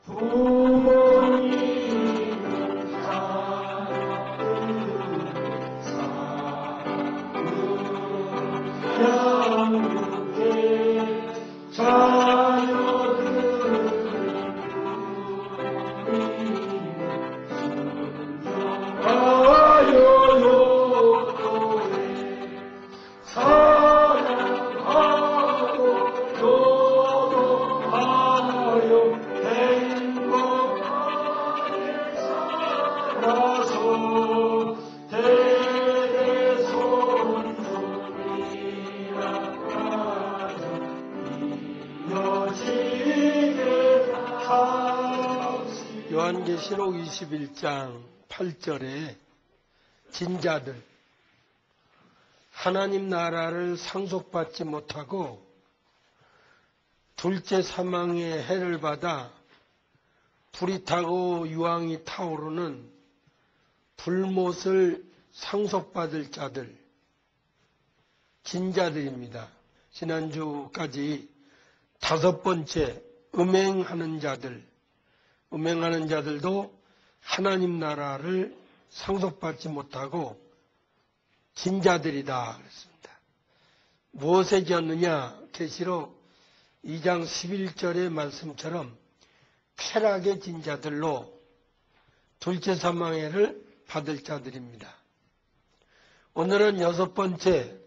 부모님 양육해 자녀들을 순종하여 욕도에 사랑하고 교도하여 행복하게 살아서 대대손손이라 가정 이어지게 하옵시고. 요한계시록 21장 8절에 진자들, 하나님 나라를 상속받지 못하고 둘째 사망의 해를 받아 불이 타고 유황이 타오르는 불못을 상속받을 자들, 진자들입니다. 지난주까지 5번째 음행하는 자들도 하나님 나라를 상속받지 못하고 진자들이다 그랬습니다. 무엇에 지었느냐? 계시록 2장 11절의 말씀처럼 쾌락의 진자들로 둘째 사망해를 받을 자들입니다. 오늘은 6번째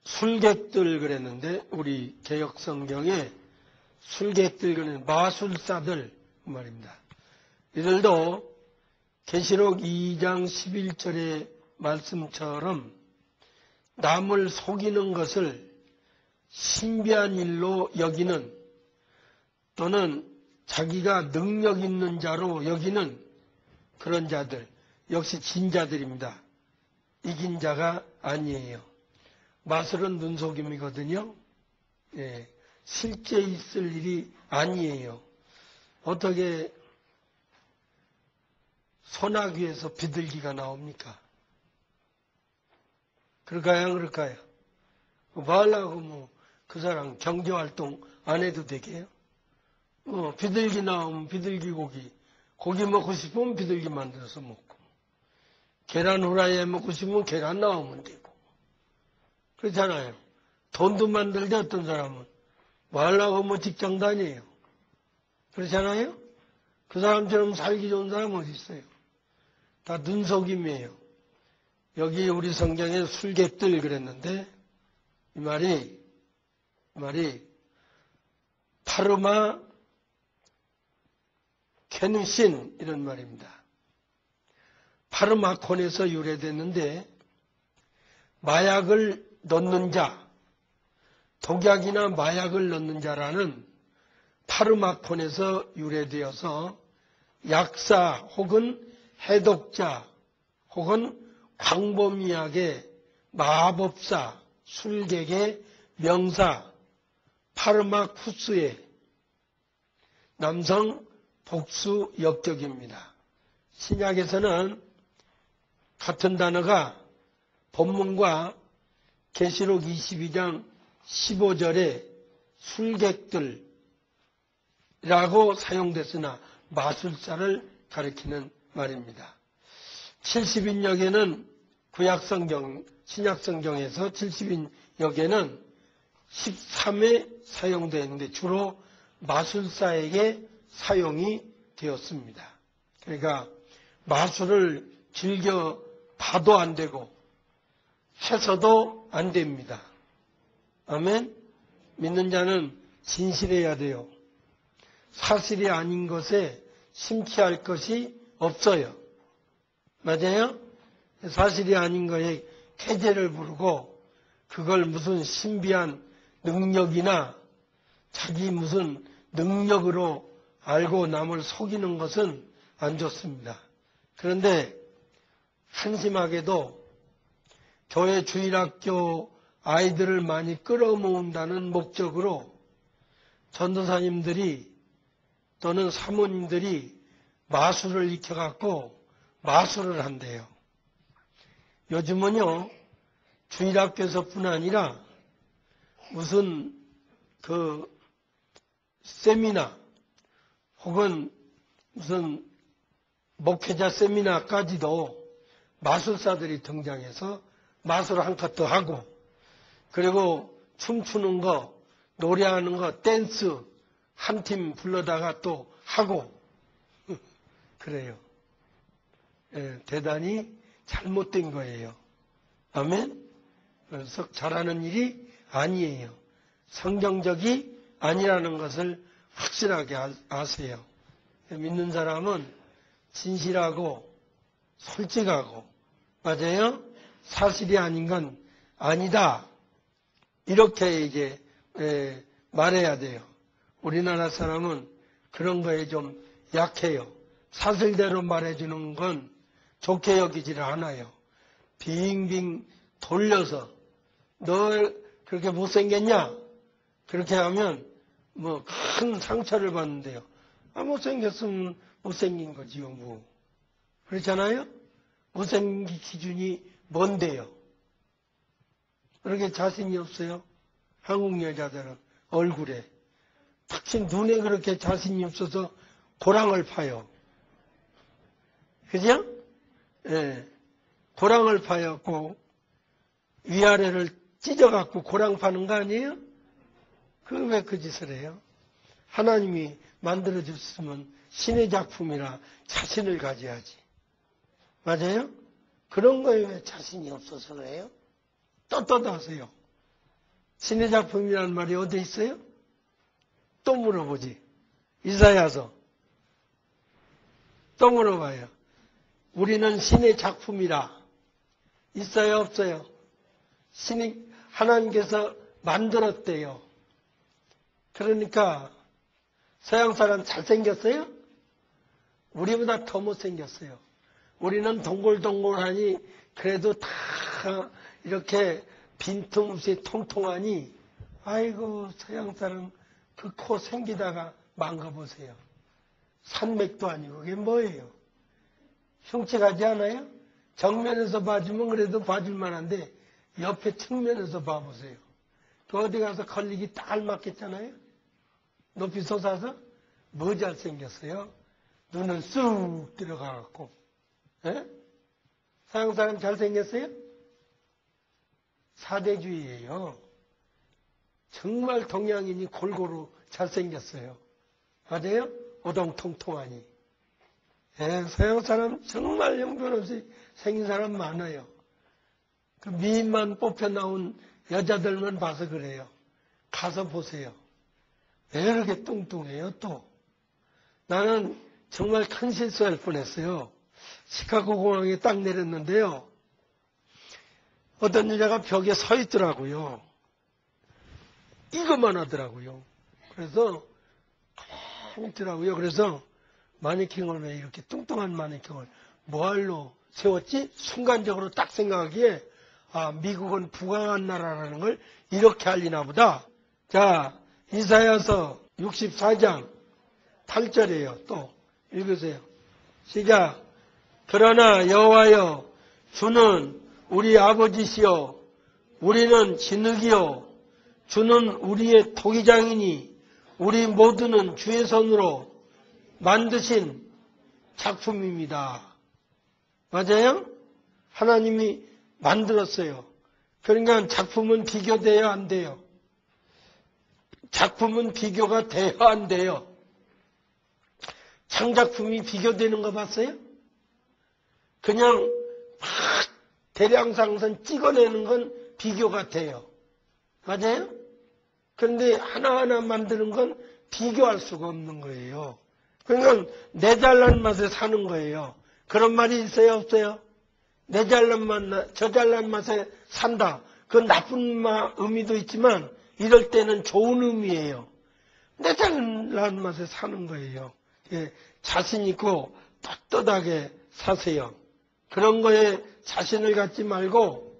술객들 그랬는데, 우리 개역성경에 술객들 그랬는데 마술사들 말입니다. 이들도 계시록 2장 11절의 말씀처럼 남을 속이는 것을 신비한 일로 여기는, 또는 자기가 능력 있는 자로 여기는 그런 자들, 역시 진자들입니다. 이긴 자가 아니에요. 마술은 눈속임이거든요. 예, 실제 있을 일이 아니에요. 어떻게 소나귀에서 비둘기가 나옵니까? 그럴까요? 안 그럴까요? 뭐 하려고 그 사람 경제활동 안 해도 되게요? 비둘기 나오면 비둘기 고기 먹고 싶으면 비둘기 만들어서 먹고, 계란 후라이 먹고 싶으면 계란 나오면 되고, 그렇잖아요. 돈도 만들지 어떤 사람은 뭐 하려고 직장 다녀요. 그렇잖아요. 그 사람처럼 살기 좋은 사람 어디 있어요? 다 눈속임이에요. 여기 우리 성경에 술객들 그랬는데, 이 말이 파르마 케누신 이런 말입니다. 파르마콘에서 유래됐는데, 마약을 넣는 자, 독약이나 마약을 넣는 자라는 파르마콘에서 유래되어서 약사 혹은 해독자 혹은 광범위하게 마법사, 술객의 명사, 파르마쿠스의 남성 복수 역격입니다. 신약에서는 같은 단어가 본문과 계시록 22장 15절에 술객들이라고 사용됐으나 마술사를 가리키는 말입니다. 70인역에는 구약성경, 신약성경에서 70인역에는 13회 사용되어 있는데 주로 마술사에게 사용이 되었습니다. 그러니까 마술을 즐겨 봐도 안 되고 해서도 안 됩니다. 아멘? 믿는 자는 진실해야 돼요. 사실이 아닌 것에 심취할 것이 없어요. 맞아요? 사실이 아닌 거에 태제를 부르고 그걸 무슨 신비한 능력이나 자기 무슨 능력으로 알고 남을 속이는 것은 안 좋습니다. 그런데 한심하게도 교회 주일학교 아이들을 많이 끌어모은다는 목적으로 전도사님들이 또는 사모님들이 마술을 익혀갖고 마술을 한대요. 요즘은요, 주일학교에서뿐 아니라 무슨 세미나, 혹은 무슨 목회자 세미나까지도 마술사들이 등장해서 마술 한 컷 더 하고, 그리고 춤추는 거, 노래하는 거, 댄스 한 팀 불러다가 또 하고 그래요. 예, 대단히 잘못된 거예요. 아멘? 그래서 잘하는 일이 아니에요. 성경적이 아니라는 것을 확실하게 아세요. 믿는 사람은 진실하고 솔직하고, 맞아요? 사실이 아닌 건 아니다. 이렇게 이제 말해야 돼요. 우리나라 사람은 그런 거에 좀 약해요. 사실대로 말해주는 건 좋게 여기지를 않아요. 빙빙 돌려서 너 그렇게 못생겼냐? 그렇게 하면 뭐 큰 상처를 받는데요. 못생겼으면 못생긴 거지요, 뭐. 그렇잖아요? 못생긴 기준이 뭔데요? 그렇게 자신이 없어요? 한국 여자들은 얼굴에. 특히 눈에 그렇게 자신이 없어서 고랑을 파요. 그죠? 예. 고랑을 파였고, 위아래를 찢어갖고 고랑 파는 거 아니에요? 왜 그 짓을 해요? 하나님이 만들어줬으면 신의 작품이라 자신을 가져야지. 맞아요? 그런 거에 왜 자신이 없어서 그래요? 떳떳하세요. 신의 작품이라는 말이 어디 있어요? 또 물어보지. 이사야서. 또 물어봐요. 우리는 신의 작품이라. 있어요, 없어요? 하나님께서 만들었대요. 그러니까 서양 사람 잘생겼어요? 우리보다 더 못생겼어요. 우리는 동글동글하니 그래도 다 이렇게 빈틈없이 통통하니, 아이고 서양 사람 그 코 생기다가 망가보세요. 산맥도 아니고 그게 뭐예요? 흉측하지 않아요? 정면에서 봐주면 그래도 봐줄 만한데 옆에 측면에서 봐보세요. 그 어디 가서 걸리기 딱 알맞겠잖아요? 높이 솟아서 뭐 잘생겼어요? 눈은 쑥 들어가갖고. 예? 서양 사람 잘생겼어요? 사대주의예요. 정말 동양인이 골고루 잘생겼어요. 맞아요? 오동통통하니. 예, 서양 사람 정말 형편없이 생긴 사람 많아요. 그 미인만 뽑혀 나온 여자들만 봐서 그래요. 가서 보세요. 왜 이렇게 뚱뚱해요, 또? 나는 정말 큰 실수할 뻔했어요. 시카고 공항에 딱 내렸는데요. 어떤 여자가 벽에 서 있더라고요. 이것만 하더라고요. 그래서 가만히 있더라고요. 그래서 마네킹을 왜 이렇게 뚱뚱한 마네킹을 뭐할로 세웠지? 순간적으로 딱 생각하기에 미국은 부강한 나라라는 걸 이렇게 알리나 보다. 자, 이사야서 64장 8절이에요. 또 읽으세요. 시작. 그러나 여호와여, 주는 우리 아버지시여, 우리는 진흙이요, 주는 우리의 토기장이니 우리 모두는 주의 손으로 만드신 작품입니다. 맞아요? 하나님이 만들었어요. 그러니까 작품은 비교돼야 안 돼요. 작품은 비교가 돼야 안 돼요. 창작품이 비교되는 거 봤어요? 그냥 막 대량상선 찍어내는 건 비교가 돼요. 맞아요? 그런데 하나하나 만드는 건 비교할 수가 없는 거예요. 그러니까 내 잘난 맛에 사는 거예요. 그런 말이 있어요, 없어요? 내 잘난 맛, 저 잘난 맛에 산다. 그건 나쁜 의미도 있지만 이럴 때는 좋은 의미예요. 내 잘난 맛에 사는 거예요. 예, 자신 있고 떳떳하게 사세요. 그런 거에 자신을 갖지 말고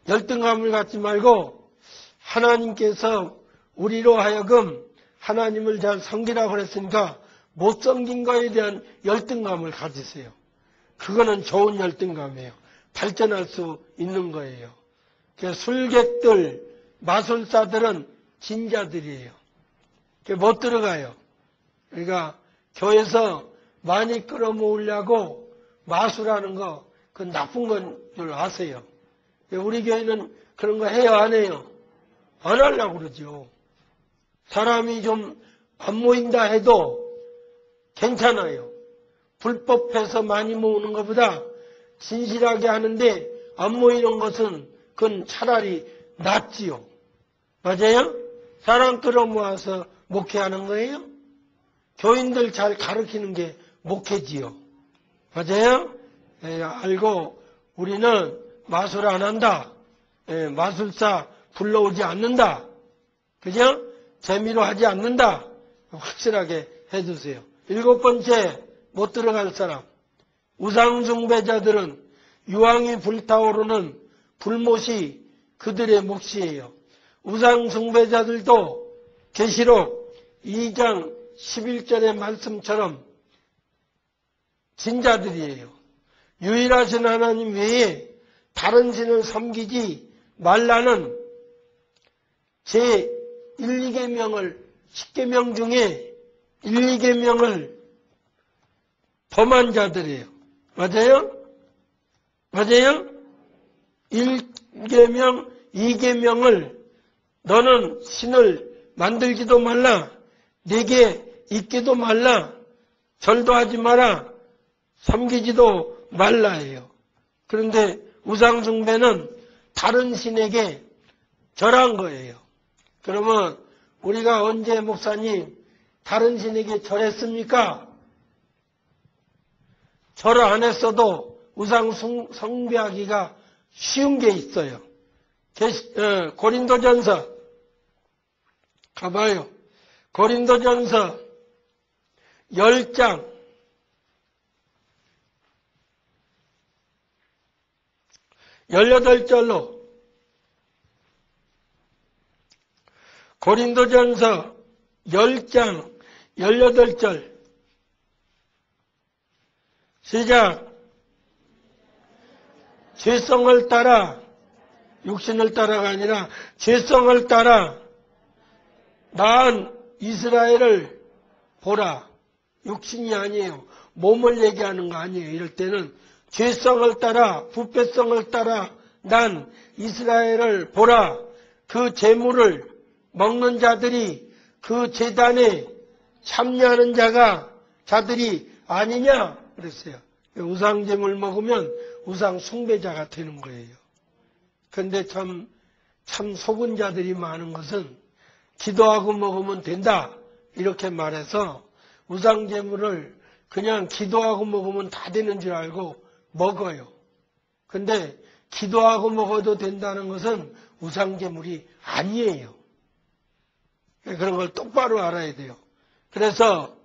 열등감을 갖지 말고 하나님께서 우리로 하여금 하나님을 잘 섬기라고 그랬으니까 못 섬긴 거에 대한 열등감을 가지세요. 그거는 좋은 열등감이에요. 발전할 수 있는 거예요. 술객들, 마술사들은 진자들이에요. 못 들어가요. 그러니까 교회에서 많이 끌어모으려고 마술하는 거, 그건 나쁜 건 줄 아세요. 우리 교회는 그런 거 해요, 안 해요? 안 하려고 그러죠. 사람이 좀 안 모인다 해도 괜찮아요. 불법해서 많이 모으는 것보다 진실하게 하는데 안 모이는 것은 그건 차라리 낫지요. 맞아요? 사람 끌어모아서 목회하는 거예요? 교인들 잘 가르치는 게 목회지요. 맞아요? 알고 우리는 마술 안 한다. 마술사 불러오지 않는다. 그죠? 재미로 하지 않는다. 확실하게 해주세요. 7번째, 못 들어갈 사람. 우상숭배자들은 유황이 불타오르는 불못이 그들의 몫이에요. 우상숭배자들도 계시록 2장 11절의 말씀처럼 진자들이에요. 유일하신 하나님 외에 다른 신을 섬기지 말라는 제 1, 2계명을 10계명 중에 1, 2계명을 범한 자들이에요. 맞아요? 맞아요? 1계명, 2계명을 너는 신을 만들지도 말라, 내게 있기도 말라, 절도 하지 마라, 섬기지도 말라예요. 그런데 우상숭배는 다른 신에게 절한 거예요. 그러면 우리가 언제 목사님 다른 신에게 절했습니까? 절 안 했어도 우상숭배하기가 쉬운 게 있어요. 고린도전서 가봐요. 고린도전서 10장 18절로 고린도전서 10장 18절 시작. 죄성을 따라, 육신을 따라가 아니라 죄성을 따라 낳은 이스라엘을 보라. 육신이 아니에요. 몸을 얘기하는 거 아니에요. 이럴 때는 죄성을 따라, 부패성을 따라 난 이스라엘을 보라. 그 재물을 먹는 자들이 그 제단에 참여하는 자들이 아니냐 그랬어요. 우상제물 먹으면 우상 숭배자가 되는 거예요. 그런데 참 속은 자들이 많은 것은 기도하고 먹으면 된다 이렇게 말해서 우상제물을 그냥 기도하고 먹으면 다 되는 줄 알고 먹어요. 근데 기도하고 먹어도 된다는 것은 우상제물이 아니에요. 그런 걸 똑바로 알아야 돼요. 그래서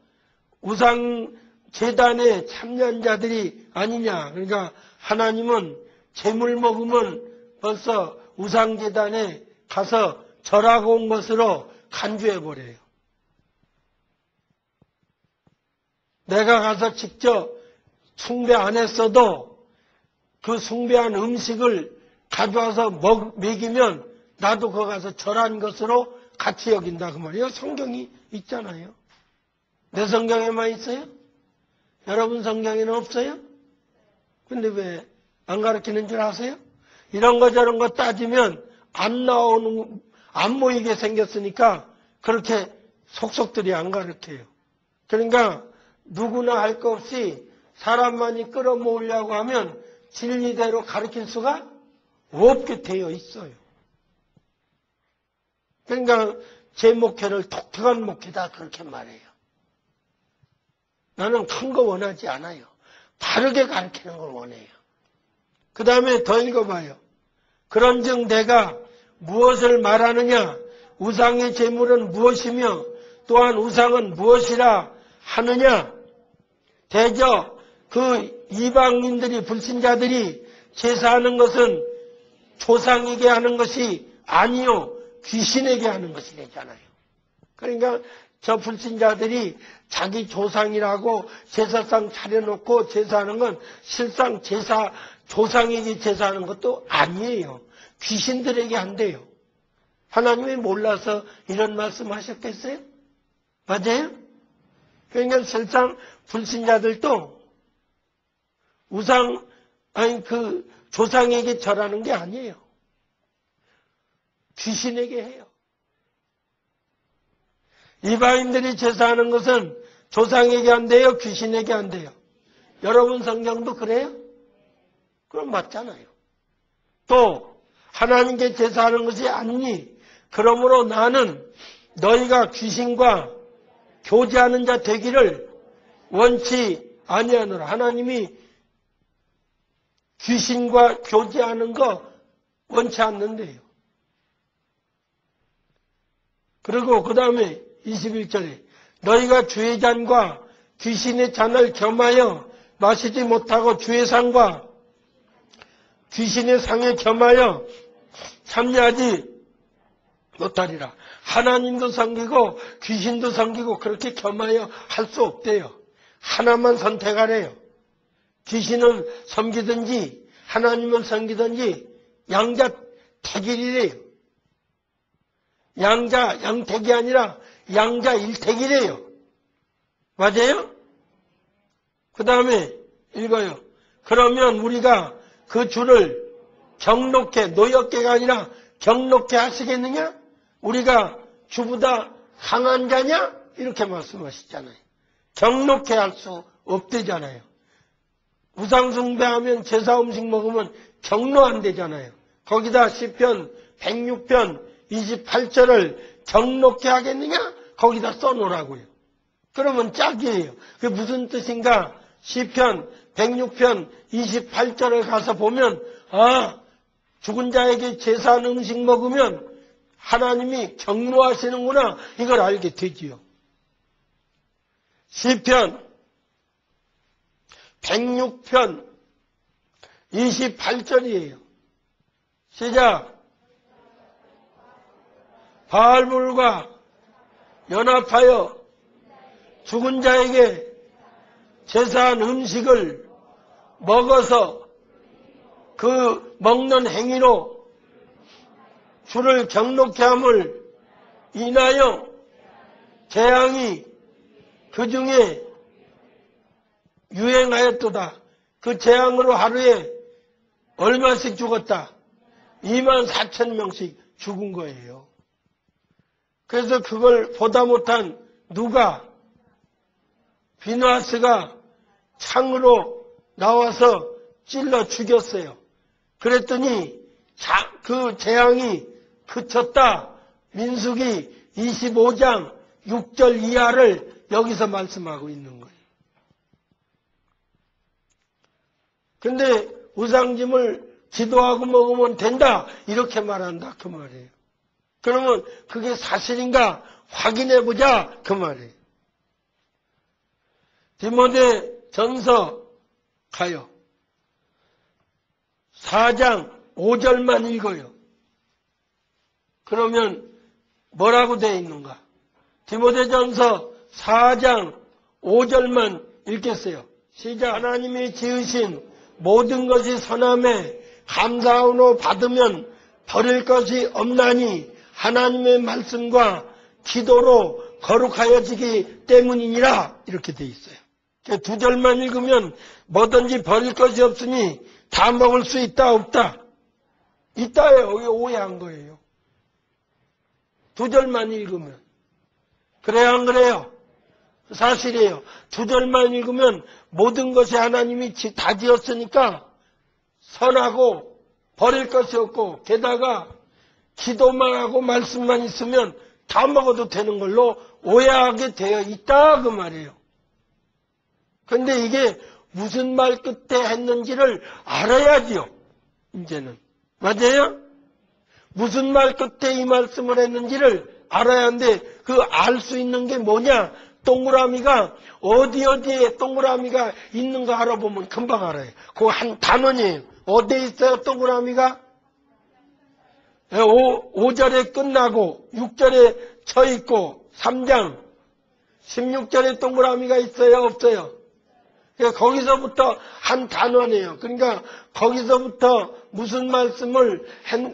우상재단에 참여한 자들이 아니냐. 그러니까 하나님은 재물 먹으면 벌써 우상재단에 가서 절하고 온 것으로 간주해버려요. 내가 가서 직접 숭배 안 했어도 그 숭배한 음식을 가져와서 먹이면 나도 거기 가서 절한 것으로 같이 여긴다 그 말이에요. 성경이 있잖아요. 내 성경에만 있어요? 여러분 성경에는 없어요? 근데 왜 안 가르치는 줄 아세요? 이런 거 저런 거 따지면 안 모이게 생겼으니까 그렇게 속속들이 안 가르쳐요. 그러니까 누구나 할 거 없이 사람만이 끌어모으려고 하면 진리대로 가르칠 수가 없게 되어 있어요. 그러니까 제 목회를 독특한 목회다 그렇게 말해요. 나는 큰 거 원하지 않아요. 바르게 가르치는 걸 원해요. 그 다음에 더 읽어봐요. 그런즉 내가 무엇을 말하느냐? 우상의 제물은 무엇이며 또한 우상은 무엇이라 하느냐? 대저 그 이방인들이 불신자들이 제사하는 것은 조상에게 하는 것이 아니요 귀신에게 하는 것이래잖아요. 그러니까 저 불신자들이 자기 조상이라고 제사상 차려놓고 제사하는 건 실상 조상에게 제사하는 것도 아니에요. 귀신들에게 한대요. 하나님이 몰라서 이런 말씀 하셨겠어요? 맞아요? 그러니까 실상 불신자들도 그 조상에게 절하는 게 아니에요. 귀신에게 해요. 이방인들이 제사하는 것은 조상에게 안 돼요? 귀신에게 안 돼요? 여러분 성경도 그래요? 그럼 맞잖아요. 또 하나님께 제사하는 것이 아니니 그러므로 나는 너희가 귀신과 교제하는 자 되기를 원치 아니하노라. 하나님이 귀신과 교제하는 거 원치 않는데요. 그리고 그 다음에 21절에 너희가 주의 잔과 귀신의 잔을 겸하여 마시지 못하고 주의 상과 귀신의 상에 겸하여 참여하지 못하리라. 하나님도 섬기고 귀신도 섬기고 그렇게 겸하여 할 수 없대요. 하나만 선택하래요. 귀신은 섬기든지 하나님을 섬기든지 양자택일이래요. 양택이 아니라 양자일택이래요. 맞아요? 그 다음에 읽어요. 그러면 우리가 그 주를 경록해, 노엽게가 아니라 경록해 하시겠느냐? 우리가 주보다 강한 자냐? 이렇게 말씀하시잖아요. 경록해 할 수 없대잖아요. 우상숭배하면 제사 음식 먹으면 경로 안 되잖아요. 거기다 시편 106편 28절을 경록해 하겠느냐? 거기다 써놓으라고요. 그러면 짝이에요. 그게 무슨 뜻인가? 시편 106편 28절을 가서 보면 죽은 자에게 제사하는 음식 먹으면 하나님이 경로하시는구나 이걸 알게 되지요. 시편 106편 28절이에요. 시작. 바알불과 연합하여 죽은 자에게 제사한 음식을 먹어서 그 먹는 행위로 주를 경록케 함을 인하여 재앙이 그 중에 유행하였도다. 그 재앙으로 하루에 얼마씩 죽었다? 24,000명씩 죽은 거예요. 그래서 그걸 보다 못한 누가 비누아스가 창으로 나와서 찔러 죽였어요. 그랬더니 그 재앙이 그쳤다. 민수기 25장 6절 이하를 여기서 말씀하고 있는 거예요. 근데 우상짐을 기도하고 먹으면 된다 이렇게 말한다 그 말이에요. 그러면 그게 사실인가 확인해보자 그 말이에요. 디모데 전서 가요. 4장 5절만 읽어요. 그러면 뭐라고 되어 있는가? 디모데 전서 4장 5절만 읽겠어요. 시작. 하나님이 지으신 모든 것이 선함에 감사함으로 받으면 버릴 것이 없나니 하나님의 말씀과 기도로 거룩하여지기 때문이니라 이렇게 되어 있어요. 두 절만 읽으면 뭐든지 버릴 것이 없으니 다 먹을 수 있다 없다? 있다예요. 여기 오해한 거예요. 두 절만 읽으면. 그래요 안 그래요? 사실이에요. 두 절만 읽으면 모든 것이 하나님이 다 지었으니까 선하고 버릴 것이 없고 게다가 기도만 하고 말씀만 있으면 다 먹어도 되는 걸로 오해하게 되어 있다 그 말이에요. 근데 이게 무슨 말 끝에 했는지를 알아야지요. 이제는. 맞아요? 무슨 말 끝에 이 말씀을 했는지를 알아야 하는데 그 알 수 있는 게 뭐냐? 동그라미가 어디에 동그라미가 있는가 알아보면 금방 알아요. 그거 한 단원이에요. 어디에 있어요 동그라미가? 5절에 끝나고 6절에 쳐 있고 3장 16절에 동그라미가 있어요 없어요? 거기서부터 한 단원이에요. 그러니까 거기서부터 무슨 말씀을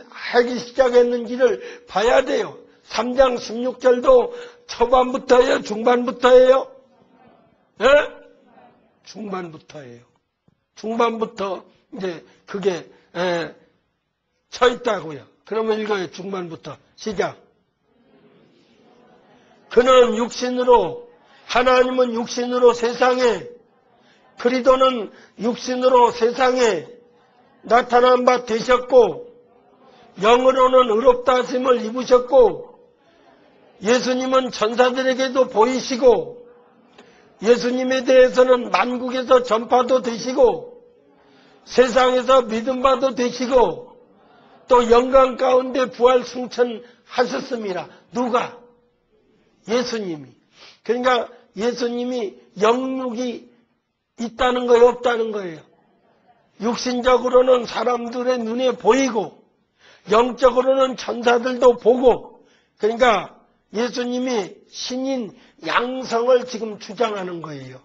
하기 시작했는지를 봐야 돼요. 3장 16절도 초반부터예요? 중반부터예요? 예? 중반부터예요. 중반부터 이제 그게 쳐 있다고요. 그러면 읽어요. 중반부터 시작. 그는 육신으로, 하나님은 육신으로 세상에, 그리스도는 육신으로 세상에 나타난 바 되셨고 영으로는 의롭다 하심을 입으셨고 예수님은 천사들에게도 보이시고 예수님에 대해서는 만국에서 전파도 되시고 세상에서 믿음 바도 되시고 또 영광 가운데 부활 승천하셨습니다. 누가? 예수님이. 그러니까 예수님이 영육이 있다는 거예요, 없다는 거예요? 육신적으로는 사람들의 눈에 보이고 영적으로는 천사들도 보고, 그러니까 예수님이 신인 양성을 지금 주장하는 거예요.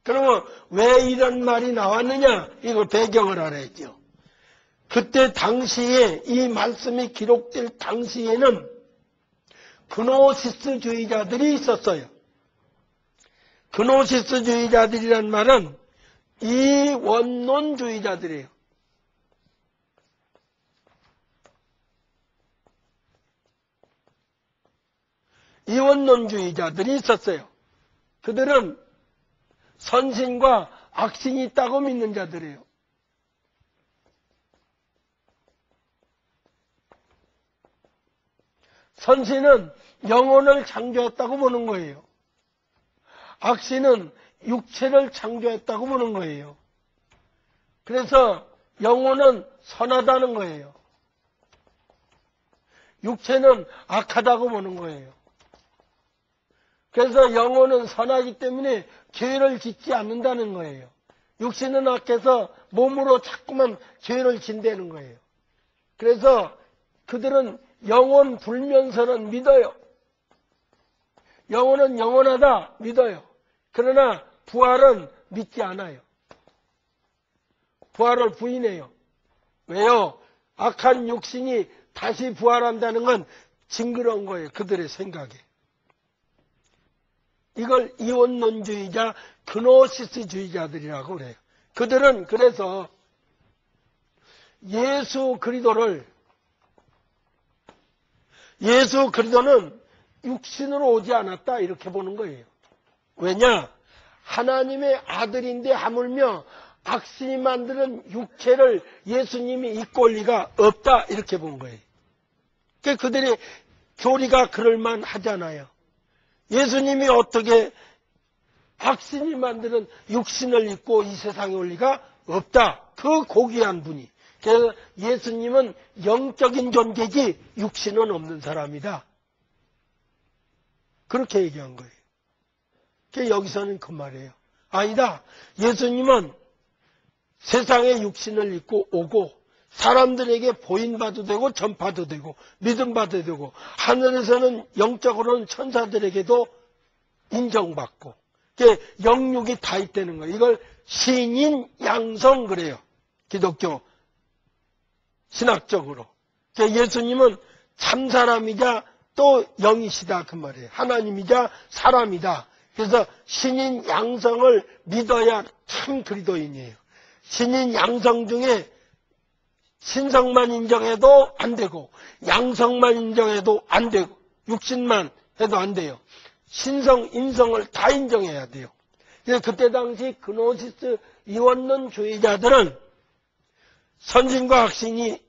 그러면 왜 이런 말이 나왔느냐? 이걸 배경을 알아야죠. 그때 당시에 이 말씀이 기록될 당시에는 그노시스주의자들이 있었어요. 그노시스주의자들이란 말은 이원론주의자들이에요. 이원론주의자들이 있었어요. 그들은 선신과 악신이 있다고 믿는 자들이에요. 선신은 영혼을 창조했다고 보는 거예요. 악신은 육체를 창조했다고 보는 거예요. 그래서 영혼은 선하다는 거예요. 육체는 악하다고 보는 거예요. 그래서 영혼은 선하기 때문에 죄를 짓지 않는다는 거예요. 육신은 악해서 몸으로 자꾸만 죄를 짓는다는 거예요. 그래서 그들은 영혼 불면서는 믿어요. 영혼은 영원하다 믿어요. 그러나 부활은 믿지 않아요. 부활을 부인해요. 왜요? 악한 육신이 다시 부활한다는 건 징그러운 거예요. 그들의 생각에. 이걸 이원론주의자, 그노시스주의자들이라고 그래요. 그들은 그래서 예수 그리스도는 육신으로 오지 않았다 이렇게 보는 거예요. 왜냐? 하나님의 아들인데 하물며 악신이 만드는 육체를 예수님이 입고 올 리가 없다 이렇게 본 거예요. 그러니까 그들의 교리가 그럴만 하잖아요. 예수님이 어떻게 악신이 만드는 육신을 입고 이 세상에 올 리가 없다. 그 고귀한 분이. 그래서 예수님은 영적인 존재지 육신은 없는 사람이다. 그렇게 얘기한 거예요. 그러니까 여기서는 그 말이에요. 아니다. 예수님은 세상에 육신을 입고 오고 사람들에게 보인바도 되고 전파도 되고 믿음바도 되고 하늘에서는 영적으로는 천사들에게도 인정받고 영육이 다 있다는 거예요. 이걸 신인 양성 그래요. 기독교 신학적으로. 예수님은 참사람이자 또 영이시다 그 말이에요. 하나님이자 사람이다. 그래서 신인 양성을 믿어야 참 그리스도인이에요. 신인 양성 중에 신성만 인정해도 안 되고 양성만 인정해도 안 되고 육신만 해도 안 돼요. 신성, 인성을 다 인정해야 돼요. 그래서 그때 당시 그노시스 이원론주의자들은 선신과 악신이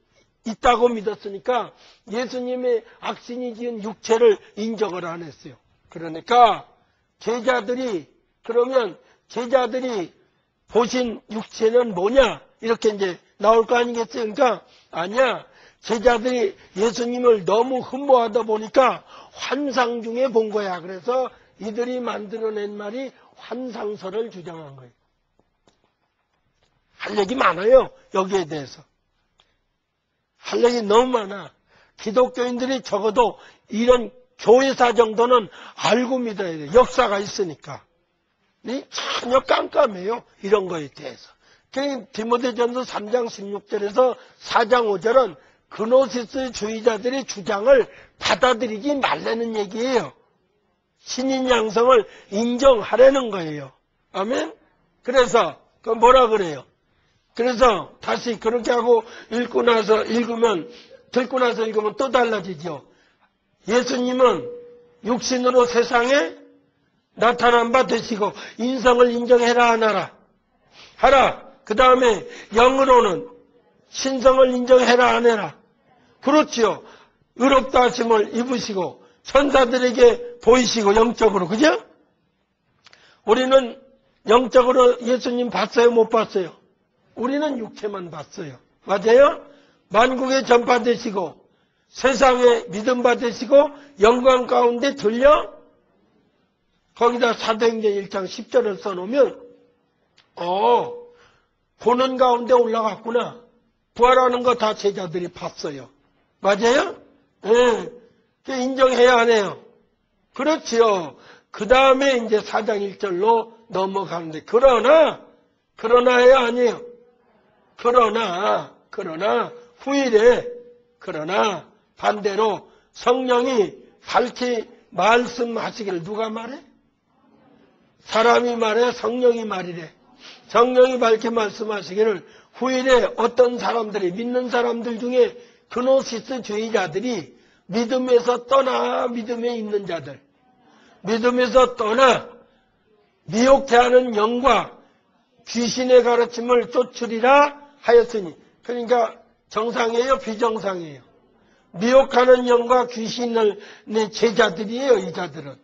있다고 믿었으니까 예수님의 악신이 지은 육체를 인정을 안 했어요. 그러니까 제자들이 보신 육체는 뭐냐? 이렇게 이제 나올 거 아니겠어요? 그러니까 아니야. 제자들이 예수님을 너무 흠모하다 보니까 환상 중에 본 거야. 그래서 이들이 만들어낸 말이 환상설을 주장한 거예요. 할 얘기 많아요. 여기에 대해서. 할 얘기 너무 많아. 기독교인들이 적어도 이런 교회사 정도는 알고 믿어야 돼요. 역사가 있으니까. 전혀 깜깜해요. 이런 거에 대해서. 디모데전서 3장 16절에서 4장 5절은 그노시스 주의자들의 주장을 받아들이지 말라는 얘기예요. 신인 양성을 인정하라는 거예요. 아멘? 그래서, 그 뭐라 그래요? 그래서 다시 그렇게 하고 듣고 나서 읽으면 또 달라지죠. 예수님은 육신으로 세상에 나타난 바 되시고 인성을 인정해라 안 하라? 하라. 그 다음에 영으로는 신성을 인정해라 안 해라? 그렇지요. 의롭다 하심을 입으시고 천사들에게 보이시고 영적으로. 그죠? 우리는 영적으로 예수님 봤어요? 못 봤어요? 우리는 육체만 봤어요. 맞아요? 만국에 전파되시고 세상에 믿음 받으시고 영광 가운데 들려 거기다 사도행전 1장 10절을 써놓으면 보는 가운데 올라갔구나. 부활하는 거 다 제자들이 봤어요. 맞아요? 예. 인정해야 하네요. 그렇지요. 그 다음에 이제 4장 1절로 넘어가는데 그러나야 아니에요. 그러나 후일에 반대로 성령이 밝히 말씀하시기를 누가 말해? 사람이 말해? 성령이 말이래. 성령이 밝히 말씀하시기를 후일에 어떤 사람들이 믿는 사람들 중에 그노시스주의자들이 믿음에서 떠나 믿음에 있는 자들 믿음에서 떠나 미혹해 하는 영과 귀신의 가르침을 쫓으리라 하였으니 그러니까 정상이에요? 비정상이에요? 미혹하는 영과 귀신을 내 제자들이에요. 이 자들은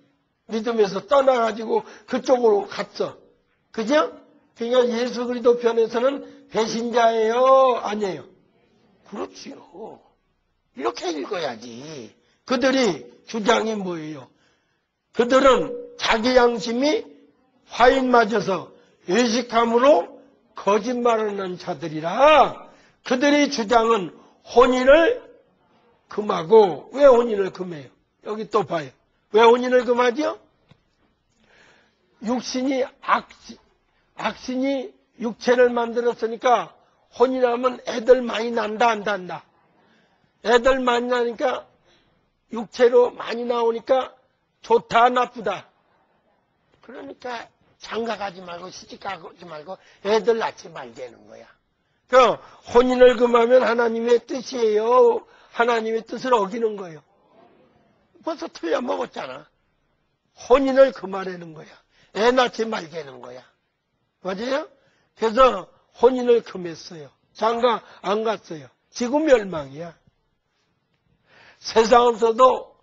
믿음에서 떠나가지고 그쪽으로 갔어. 그죠? 그러니까 예수 그리스도 편에서는 배신자예요? 아니에요? 그렇지요. 이렇게 읽어야지. 그들이 주장이 뭐예요? 그들은 자기 양심이 화인 맞아서 외식함으로 거짓말하는 자들이라 그들의 주장은 혼인을 금하고 왜 혼인을 금해요? 여기 또 봐요. 왜 혼인을 금하죠? 육신이 악신이 육체를 만들었으니까 혼인하면 애들 많이 난다 안 난다? 애들 많이 나니까 육체로 많이 나오니까 좋다 나쁘다? 그러니까 장가가지 말고 시집가지 말고 애들 낳지 말자는 거야. 그 혼인을 금하면 하나님의 뜻이에요. 하나님의 뜻을 어기는 거예요. 벌써 틀려먹었잖아. 혼인을 금하라는 거야. 애 낳지 말자는 거야. 맞아요? 그래서 혼인을 금했어요. 장가 안 갔어요. 지금 멸망이야. 세상에서도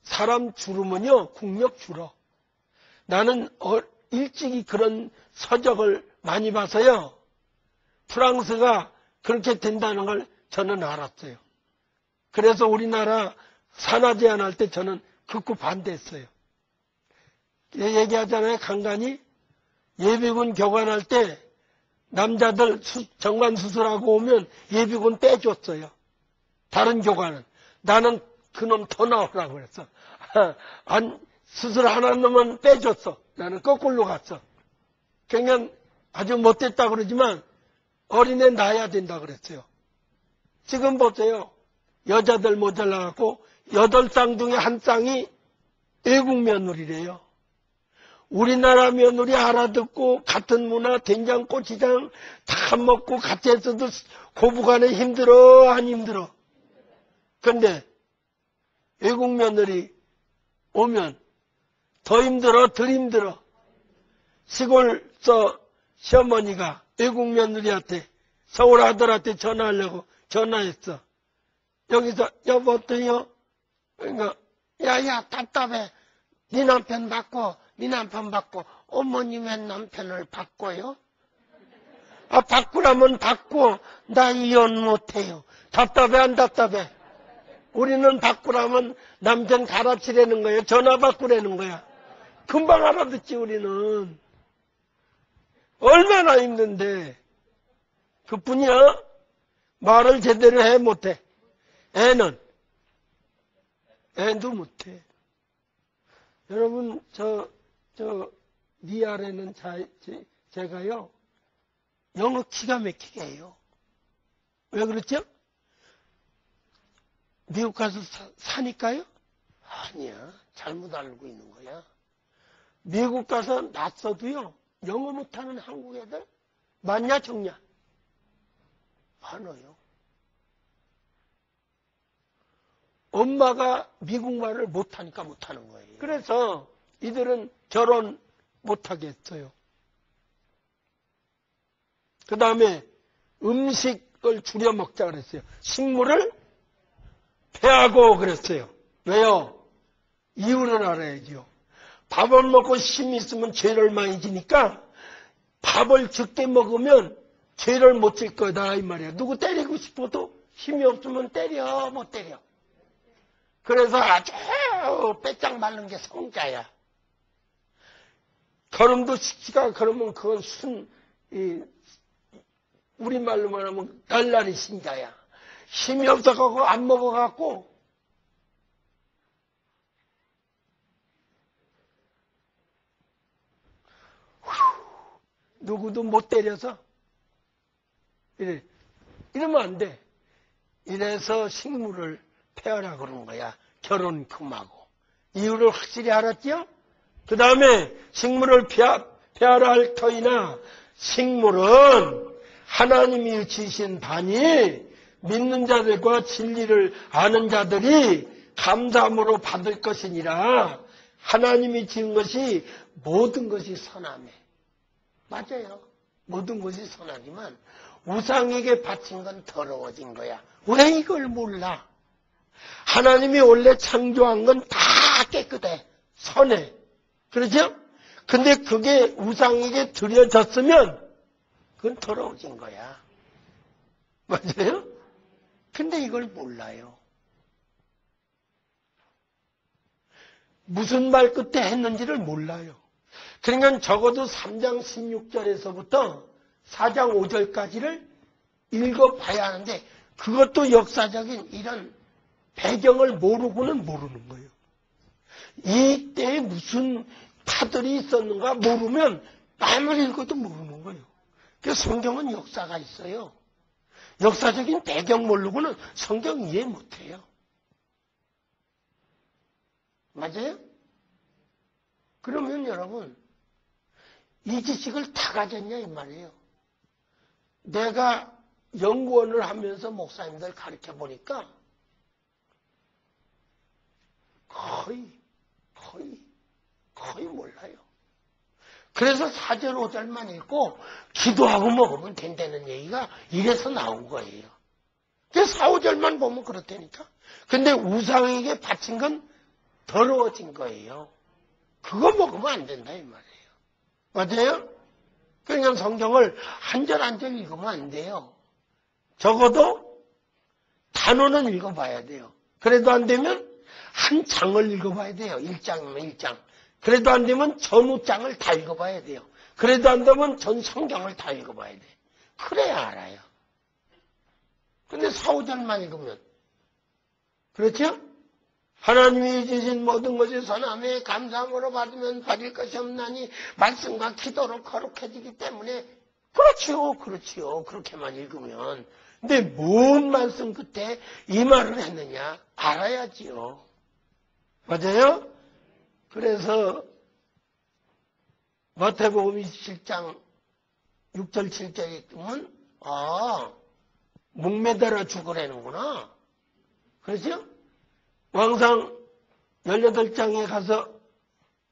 사람 줄으면요 국력 줄어. 나는 일찍이 그런 서적을 많이 봐서요. 프랑스가 그렇게 된다는 걸 저는 알았어요. 그래서 우리나라 산하 제한할 때 저는 극구 반대했어요. 얘기하잖아요. 간간히 예비군 교관할 때 남자들 정관 수술하고 오면 예비군 빼줬어요. 다른 교관은. 나는 그놈 더 나오라고 그랬어. 수술 안 한 놈은 빼줬어. 나는 거꾸로 갔어. 그냥 아주 못됐다 그러지만 어린애 낳아야 된다 그랬어요. 지금 보세요. 여자들 모자라갖고 8쌍 중에 한 쌍이 외국 며느리래요. 우리나라 며느리 알아듣고 같은 문화 된장고추장 다 먹고 같이 했어도 고부간에 힘들어 안 힘들어? 근데 외국 며느리 오면 더 힘들어 덜 힘들어? 시골서 시어머니가 외국 며느리한테 서울 아들한테 전화하려고 전화했어. 여기서 여보 어때요? 그러니까 야야 답답해. 네 남편 바꿔. 네 남편 바꿔. 어머니 왜 남편을 바꿔요? 바꾸라면 바꿔. 나 이혼 못해요. 답답해 안 답답해? 우리는 바꾸라면 남편 갈아치라는 거예요. 전화 바꾸라는 거야. 금방 알아듣지 우리는. 얼마나 힘든데. 그뿐이야. 말을 제대로 해 못해. 애도 못해. 여러분 미아래는 제가요 영어 기가 막히게 해요. 왜 그렇죠? 미국 가서 사니까요? 아니야. 잘못 알고 있는 거야. 미국 가서 났어도요, 영어 못하는 한국 애들 맞냐, 적냐? 많아요. 엄마가 미국 말을 못하니까 못하는 거예요. 그래서 이들은 결혼 못하게 했어요. 그 다음에 음식을 줄여 먹자 그랬어요. 식물을 패하고 그랬어요. 왜요? 이유를 알아야죠. 밥을 먹고 힘이 있으면 죄를 많이 지니까 밥을 적게 먹으면 죄를 못 질 거다 이 말이야. 누구 때리고 싶어도 힘이 없으면 때려 못 때려. 그래서 아주 빼짝 마른 게 성자야. 걸음도 쉽지가 그러면 그건 우리말로 말하면 덜날이 신자야. 힘이 없어가고 안 먹어갖고 누구도 못 때려서 이러면 안 돼. 이래서 식물을 패하라 그런 거야. 결혼 금하고. 이유를 확실히 알았죠? 그 다음에 식물을 패하라 할 터이나 식물은 하나님이 지신 반이 믿는 자들과 진리를 아는 자들이 감사함으로 받을 것이니라. 하나님이 지은 것이 모든 것이 선하매. 맞아요. 모든 것이 선하지만 우상에게 바친 건 더러워진 거야. 왜 이걸 몰라? 하나님이 원래 창조한 건 다 깨끗해. 선해. 그렇죠? 근데 그게 우상에게 드려졌으면 그건 더러워진 거야. 맞아요? 근데 이걸 몰라요. 무슨 말 끝에 했는지를 몰라요. 그러니까 적어도 3장 16절에서부터 4장 5절까지를 읽어봐야 하는데 그것도 역사적인 이런 배경을 모르고는 모르는 거예요. 이때에 무슨 파들이 있었는가 모르면 아무리 읽어도 모르는 거예요. 그래서 성경은 역사가 있어요. 역사적인 배경 모르고는 성경 이해 못해요. 맞아요? 그러면 여러분 이 지식을 다 가졌냐 이 말이에요. 내가 연구원을 하면서 목사님들 가르쳐 보니까 거의 몰라요. 그래서 4절 5절만 읽고 기도하고 먹으면 된다는 얘기가 이래서 나온 거예요. 그래서 4, 5절만 보면 그렇다니까. 근데 우상에게 바친 건 더러워진 거예요. 그거 먹으면 안 된다 이 말이에요. 맞아요? 그러니까 성경을 한 절 한 절 읽으면 안 돼요. 적어도 단어는 읽어봐야 돼요. 그래도 안 되면 한 장을 읽어봐야 돼요. 1장이면 1장. 그래도 안 되면 전후 장을 다 읽어봐야 돼요. 그래도 안 되면 전 성경을 다 읽어봐야 돼요. 그래야 알아요. 근데 4, 5절만 읽으면 그렇죠? 하나님이 주신 모든 것이 선함에 감사함으로 받으면 받을 것이 없나니 말씀과 기도로 거룩해지기 때문에 그렇지요. 그렇게만 읽으면. 근데 뭔 말씀 끝에 이 말을 했느냐 알아야지요. 맞아요? 그래서 마태복음 27장 6절 7절에 보면 목매달아 죽으라는구나. 그렇죠? 왕상 18장에 가서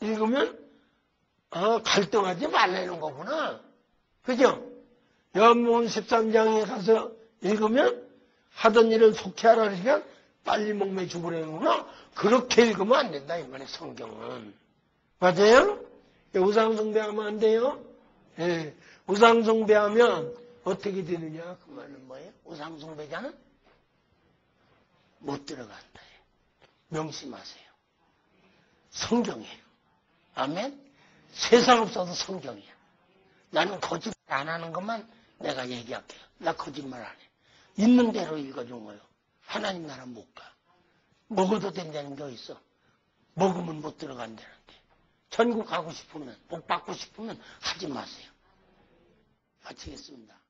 읽으면 갈등하지 말라는 거구나. 그죠? 요한복음 13장에 가서 읽으면 하던 일을 속히 하라 그러니까 빨리 목매 죽으라는구나. 그렇게 읽으면 안 된다 이 말이에요. 성경은. 맞아요? 우상숭배하면 안 돼요? 예. 우상숭배하면 어떻게 되느냐? 그 말은 뭐예요? 우상숭배자는 못 들어간다. 명심하세요. 성경이에요. 아멘? 세상 없어도 성경이야. 나는 거짓말 안 하는 것만 내가 얘기할게요. 나 거짓말 안 해. 있는 대로 읽어준 거예요. 하나님 나라 못 가. 먹어도 된다는 게 있어. 먹으면 못 들어간다는 게. 천국 가고 싶으면, 복 받고 싶으면 하지 마세요. 마치겠습니다.